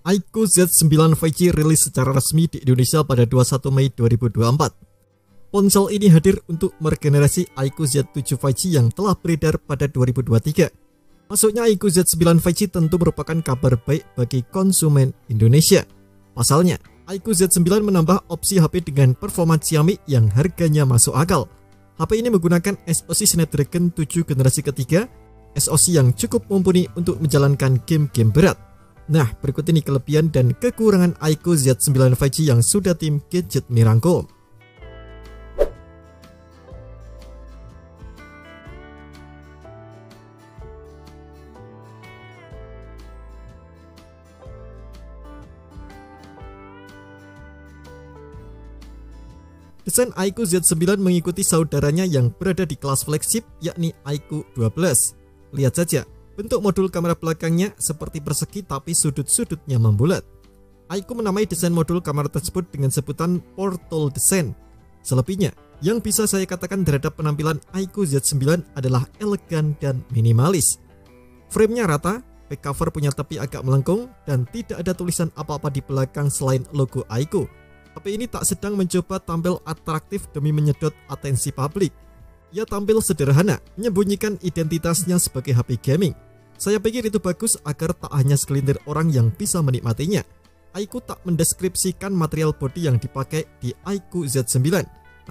iQOO Z9 5G rilis secara resmi di Indonesia pada 21 Mei 2024. Ponsel ini hadir untuk meregenerasi iQOO Z7 5G yang telah beredar pada 2023. Masuknya iQOO Z9 5G tentu merupakan kabar baik bagi konsumen Indonesia. Pasalnya, iQOO Z9 menambah opsi HP dengan performa ciamik yang harganya masuk akal. HP ini menggunakan SoC Snapdragon 7 generasi ketiga, SoC yang cukup mumpuni untuk menjalankan game-game berat. Nah, berikut ini kelebihan dan kekurangan iQOO Z9 5G yang sudah tim Gadget merangkum. Desain iQOO Z9 mengikuti saudaranya yang berada di kelas flagship, yakni iQOO 12. Lihat saja, bentuk modul kamera belakangnya seperti persegi tapi sudut-sudutnya membulat. iQOO menamai desain modul kamera tersebut dengan sebutan Portal Design. Selebihnya, yang bisa saya katakan terhadap penampilan iQOO Z9 adalah elegan dan minimalis. Framenya rata, back cover punya tepi agak melengkung, dan tidak ada tulisan apa-apa di belakang selain logo iQOO. HP ini tak sedang mencoba tampil atraktif demi menyedot atensi publik. Ia tampil sederhana, menyembunyikan identitasnya sebagai HP gaming. Saya pikir itu bagus agar tak hanya segelintir orang yang bisa menikmatinya. iQOO tak mendeskripsikan material bodi yang dipakai di iQOO Z9.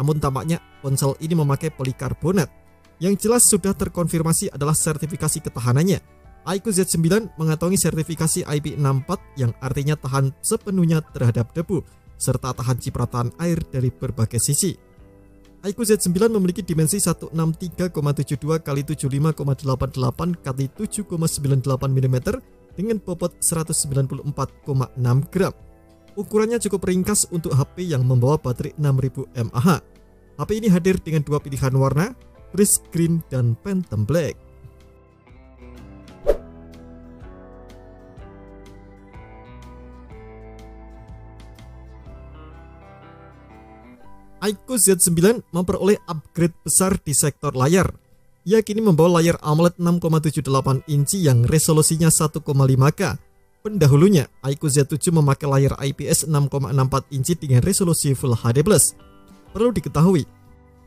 Namun tampaknya ponsel ini memakai polikarbonat. Yang jelas sudah terkonfirmasi adalah sertifikasi ketahanannya. iQOO Z9 mengantongi sertifikasi IP64 yang artinya tahan sepenuhnya terhadap debu, serta tahan cipratan air dari berbagai sisi. iQOO Z9 memiliki dimensi 163,72 x 75,88 x 7,98 mm dengan bobot 194,6 gram. Ukurannya cukup ringkas untuk HP yang membawa baterai 6000 mAh. HP ini hadir dengan dua pilihan warna, Breeze Green dan Phantom Black. iQOO Z9 memperoleh upgrade besar di sektor layar. Ia kini membawa layar AMOLED 6,78 inci yang resolusinya 1,5K. Pendahulunya, iQOO Z7 memakai layar IPS 6,64 inci dengan resolusi Full HD+. Perlu diketahui,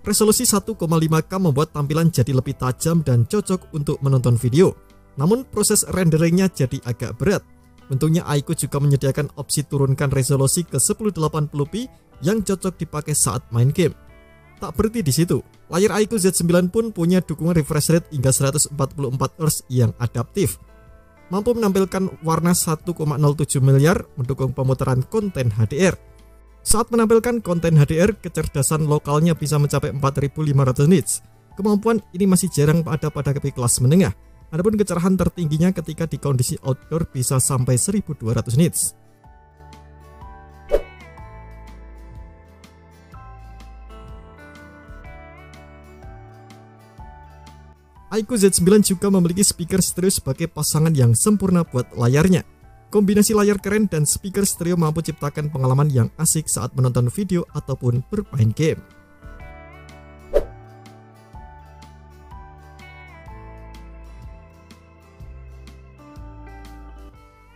resolusi 1,5K membuat tampilan jadi lebih tajam dan cocok untuk menonton video. Namun proses renderingnya jadi agak berat. Untungnya iQOO juga menyediakan opsi turunkan resolusi ke 1080p yang cocok dipakai saat main game. Tak berhenti di situ, layar iQOO Z9 pun punya dukungan refresh rate hingga 144 Hz yang adaptif. Mampu menampilkan warna 1,07 miliar, mendukung pemutaran konten HDR. Saat menampilkan konten HDR, kecerdasan lokalnya bisa mencapai 4500 nits. Kemampuan ini masih jarang ada pada HP kelas menengah. Adapun kecerahan tertingginya ketika di kondisi outdoor bisa sampai 1200 nits. iQOO Z9 juga memiliki speaker stereo sebagai pasangan yang sempurna buat layarnya. Kombinasi layar keren dan speaker stereo mampu ciptakan pengalaman yang asik saat menonton video ataupun bermain game.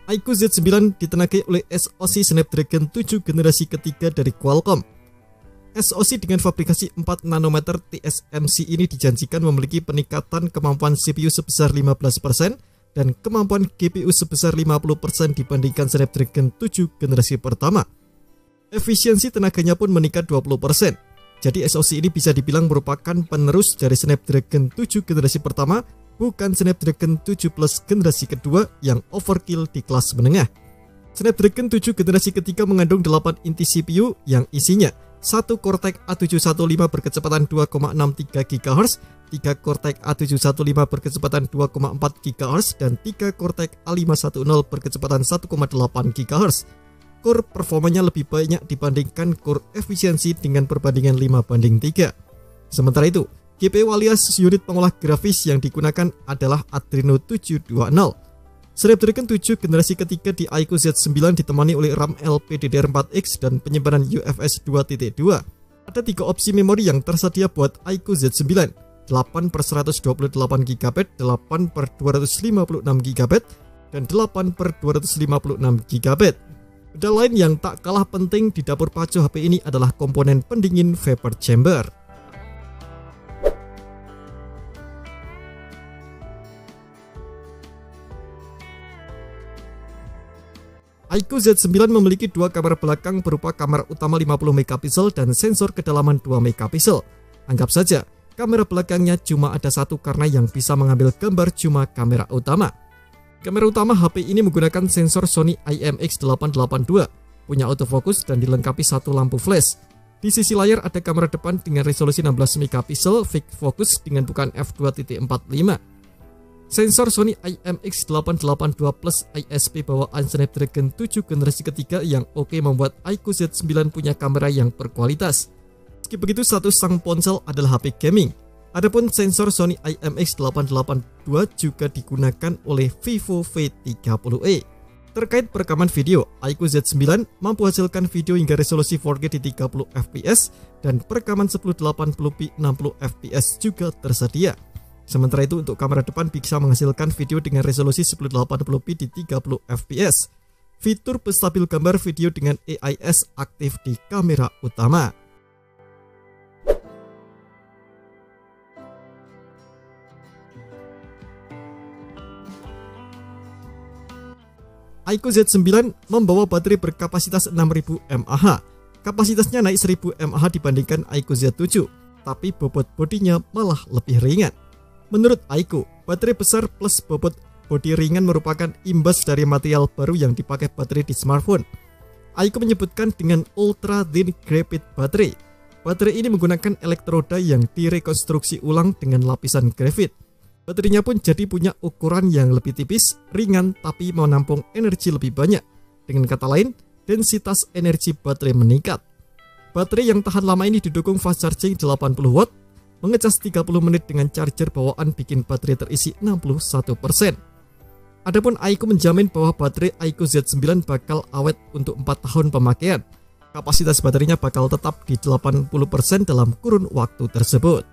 iQOO Z9 ditenagai oleh SoC Snapdragon 7 generasi ketiga dari Qualcomm. SoC dengan fabrikasi 4 nanometer TSMC ini dijanjikan memiliki peningkatan kemampuan CPU sebesar 15% dan kemampuan GPU sebesar 50% dibandingkan Snapdragon 7 generasi pertama. Efisiensi tenaganya pun meningkat 20%. Jadi SoC ini bisa dibilang merupakan penerus dari Snapdragon 7 generasi pertama, bukan Snapdragon 7 Plus generasi kedua yang overkill di kelas menengah. Snapdragon 7 generasi ketiga mengandung 8 inti CPU yang isinya 1 Cortex A715 berkecepatan 2,63 GHz, 3 Cortex A715 berkecepatan 2,4 GHz, dan 3 Cortex A510 berkecepatan 1,8 GHz. Core performanya lebih banyak dibandingkan core efisiensi dengan perbandingan 5:3. Sementara itu, GPU alias unit pengolah grafis yang digunakan adalah Adreno 720. Snapdragon 7 generasi ketiga di iQOO Z9 ditemani oleh RAM LPDDR4X dan penyimpanan UFS 2.2. Ada 3 opsi memori yang tersedia buat iQOO Z9, 8/128 GB, 8/256 GB, dan 8/256 GB. Benda lain yang tak kalah penting di dapur pacu HP ini adalah komponen pendingin vapor chamber. iQOO Z9 memiliki dua kamera belakang berupa kamera utama 50 MP dan sensor kedalaman 2 MP. Anggap saja kamera belakangnya cuma ada satu karena yang bisa mengambil gambar cuma kamera utama. Kamera utama HP ini menggunakan sensor Sony IMX882, punya autofocus dan dilengkapi satu lampu flash. Di sisi layar ada kamera depan dengan resolusi 16 MP fixed focus dengan bukaan f2.45. Sensor Sony IMX882 Plus ISP bawaan Snapdragon 7 generasi ketiga yang oke membuat iQOO Z9 punya kamera yang berkualitas. Meski begitu, status sang ponsel adalah HP gaming. Adapun sensor Sony IMX882 juga digunakan oleh Vivo V30e. Terkait perekaman video, iQOO Z9 mampu hasilkan video hingga resolusi 4K di 30 fps dan perekaman 1080p 60 fps juga tersedia. Sementara itu untuk kamera depan bisa menghasilkan video dengan resolusi 1080p di 30 fps. Fitur penstabil gambar video dengan AIS aktif di kamera utama. iQOO Z9 membawa baterai berkapasitas 6000 mAh. Kapasitasnya naik 1000 mAh dibandingkan iQOO Z7, tapi bobot bodinya malah lebih ringan. Menurut iQOO, baterai besar plus bobot bodi ringan merupakan imbas dari material baru yang dipakai baterai di smartphone. iQOO menyebutkan dengan Ultra Thin Graphite Battery. Baterai ini menggunakan elektroda yang direkonstruksi ulang dengan lapisan grafit. Baterainya pun jadi punya ukuran yang lebih tipis, ringan, tapi menampung energi lebih banyak. Dengan kata lain, densitas energi baterai meningkat. Baterai yang tahan lama ini didukung fast charging 80 watt, mengecas 30 menit dengan charger bawaan bikin baterai terisi 61%. Adapun iQOO menjamin bahwa baterai iQOO Z9 bakal awet untuk 4 tahun pemakaian. Kapasitas baterainya bakal tetap di 80% dalam kurun waktu tersebut.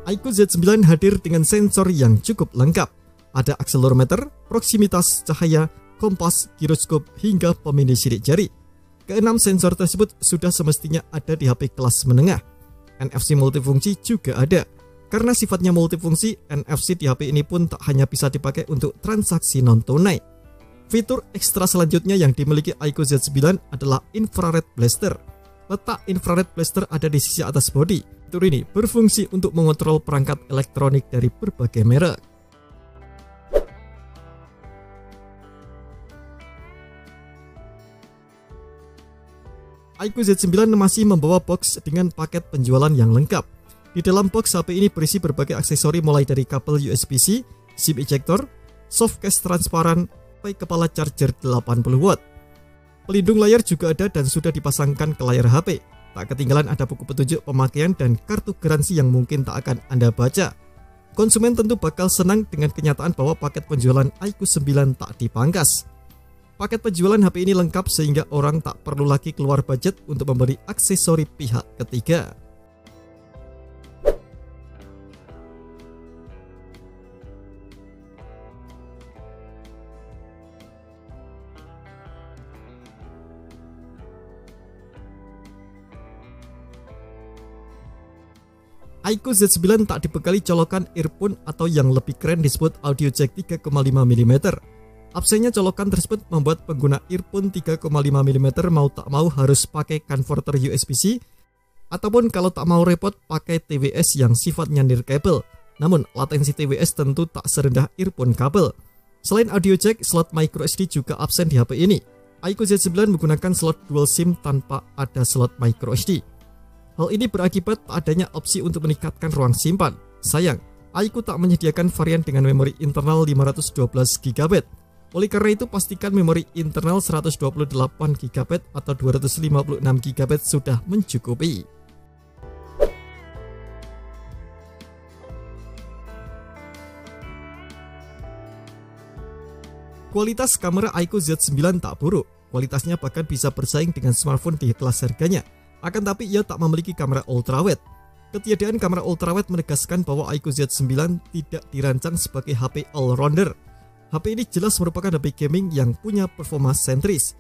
iQOO Z9 hadir dengan sensor yang cukup lengkap. Ada akselerometer, proksimitas cahaya, kompas, giroskop, hingga pemindai sidik jari. Keenam sensor tersebut sudah semestinya ada di HP kelas menengah. NFC multifungsi juga ada. Karena sifatnya multifungsi, NFC di HP ini pun tak hanya bisa dipakai untuk transaksi non-tunai. Fitur ekstra selanjutnya yang dimiliki iQOO Z9 adalah Infrared Blaster. Letak Infrared Blaster ada di sisi atas bodi. Fitur ini berfungsi untuk mengontrol perangkat elektronik dari berbagai merek. iQOO Z9 masih membawa box dengan paket penjualan yang lengkap. Di dalam box HP ini berisi berbagai aksesori mulai dari kabel USB-C, SIM ejector, soft case transparan, sampai kepala charger 80 watt. Pelindung layar juga ada dan sudah dipasangkan ke layar HP. Tak ketinggalan ada buku petunjuk pemakaian dan kartu garansi yang mungkin tak akan Anda baca. Konsumen tentu bakal senang dengan kenyataan bahwa paket penjualan iQOO 9 tak dipangkas. Paket penjualan HP ini lengkap sehingga orang tak perlu lagi keluar budget untuk membeli aksesori pihak ketiga. iQOO Z9 tak dibekali colokan earphone atau yang lebih keren disebut audio jack 3,5 mm. Absennya colokan tersebut membuat pengguna earphone 3,5 mm mau tak mau harus pakai converter USB-C ataupun kalau tak mau repot pakai TWS yang sifatnya nirkabel. Namun latensi TWS tentu tak serendah earphone kabel. Selain audio jack, slot microSD juga absen di HP ini. iQOO Z9 menggunakan slot dual SIM tanpa ada slot microSD. Hal ini berakibat tak adanya opsi untuk meningkatkan ruang simpan. Sayang, iQOO tak menyediakan varian dengan memori internal 512 GB. Oleh karena itu, pastikan memori internal 128 GB atau 256 GB sudah mencukupi. Kualitas kamera iQOO Z9 tak buruk. Kualitasnya bahkan bisa bersaing dengan smartphone di kelas harganya. Akan tapi ia tak memiliki kamera ultrawide. Ketiadaan kamera ultrawide menegaskan bahwa iQOO Z9 tidak dirancang sebagai HP all-rounder. HP ini jelas merupakan HP gaming yang punya performa sentris.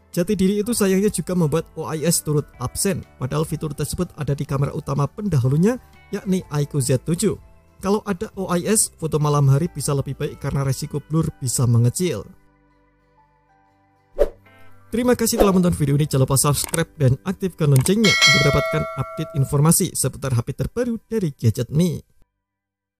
Jati diri itu sayangnya juga membuat OIS turut absen, padahal fitur tersebut ada di kamera utama pendahulunya, yakni iQOO Z7. Kalau ada OIS, foto malam hari bisa lebih baik karena resiko blur bisa mengecil. Terima kasih telah menonton video ini, jangan lupa subscribe dan aktifkan loncengnya untuk mendapatkan update informasi seputar HP terbaru dari Gadget Me.